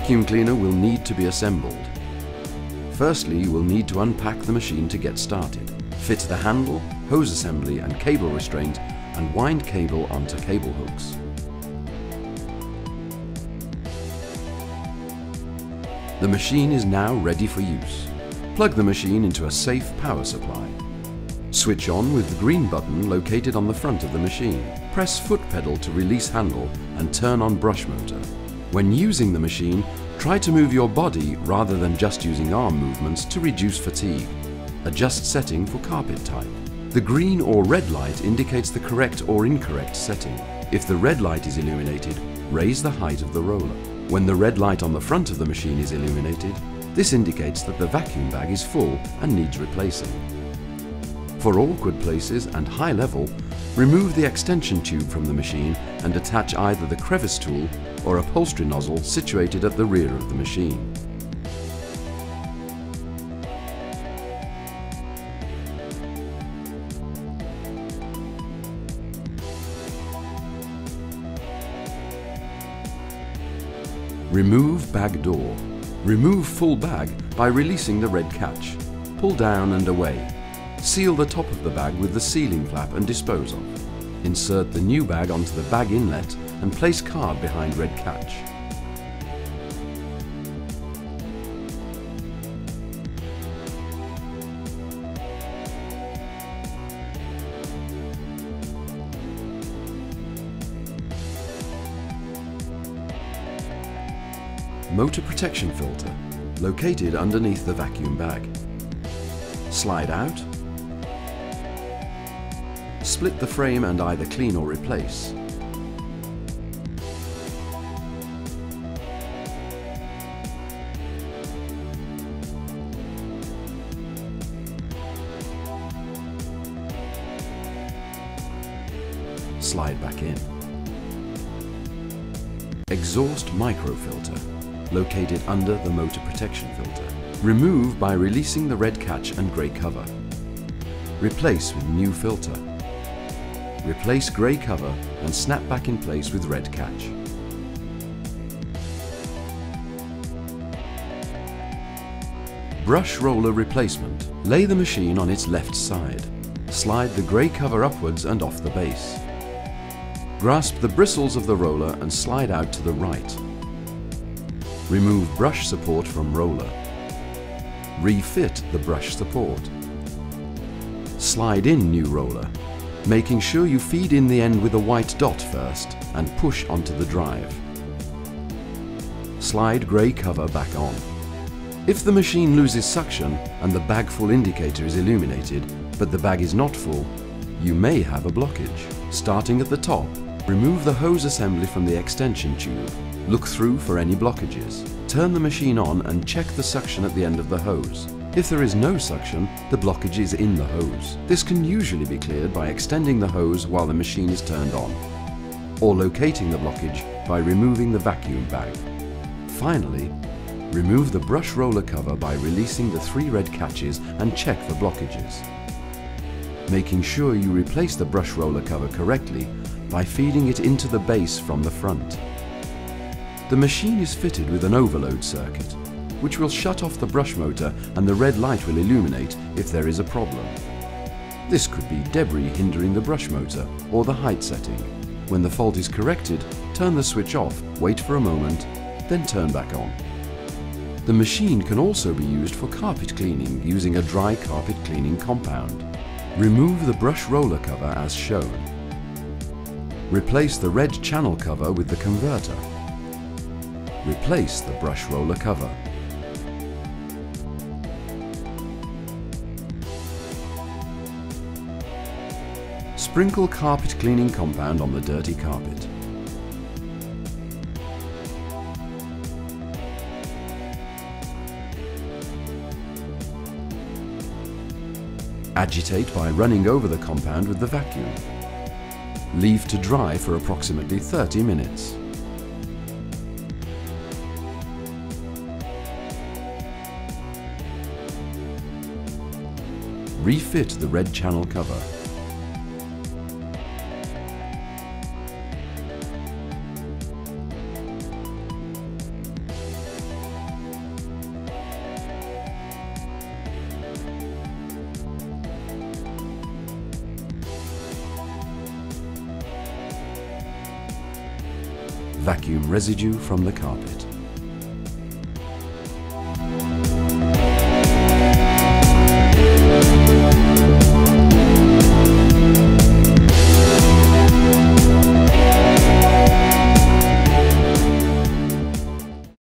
vacuum cleaner will need to be assembled. Firstly, you will need to unpack the machine to get started. Fit the handle, hose assembly and cable restraint and wind cable onto cable hooks. The machine is now ready for use. Plug the machine into a safe power supply. Switch on with the green button located on the front of the machine. Press foot pedal to release handle and turn on brush motor. When using the machine, try to move your body rather than just using arm movements to reduce fatigue. Adjust setting for carpet type. The green or red light indicates the correct or incorrect setting. If the red light is illuminated, raise the height of the roller. When the red light on the front of the machine is illuminated, this indicates that the vacuum bag is full and needs replacing. For awkward places and high level, remove the extension tube from the machine and attach either the crevice tool or upholstery nozzle situated at the rear of the machine. Remove bag door. Remove full bag by releasing the red catch. Pull down and away. Seal the top of the bag with the sealing flap and dispose of. Insert the new bag onto the bag inlet and place card behind red catch. Motor protection filter, located underneath the vacuum bag. Slide out. Split the frame and either clean or replace. Slide back in. Exhaust microfilter, located under the motor protection filter. Remove by releasing the red catch and grey cover. Replace with new filter. Replace grey cover and snap back in place with red catch. Brush roller replacement. Lay the machine on its left side. Slide the grey cover upwards and off the base. Grasp the bristles of the roller and slide out to the right. Remove brush support from roller. Refit the brush support. Slide in new roller, making sure you feed in the end with a white dot first and push onto the drive. Slide grey cover back on. If the machine loses suction and the bag full indicator is illuminated, but the bag is not full, you may have a blockage. Starting at the top, remove the hose assembly from the extension tube. Look through for any blockages. Turn the machine on and check the suction at the end of the hose. If there is no suction, the blockage is in the hose. This can usually be cleared by extending the hose while the machine is turned on, or locating the blockage by removing the vacuum bag. Finally, remove the brush roller cover by releasing the 3 red catches and check for blockages. Making sure you replace the brush roller cover correctly by feeding it into the base from the front. The machine is fitted with an overload circuit, which will shut off the brush motor and the red light will illuminate if there is a problem. This could be debris hindering the brush motor or the height setting. When the fault is corrected, turn the switch off, wait for a moment, then turn back on. The machine can also be used for carpet cleaning using a dry carpet cleaning compound. Remove the brush roller cover as shown. Replace the red channel cover with the converter. Replace the brush roller cover. Sprinkle carpet cleaning compound on the dirty carpet. Agitate by running over the compound with the vacuum. Leave to dry for approximately 30 minutes. Refit the red channel cover. vacuum residue from the carpet.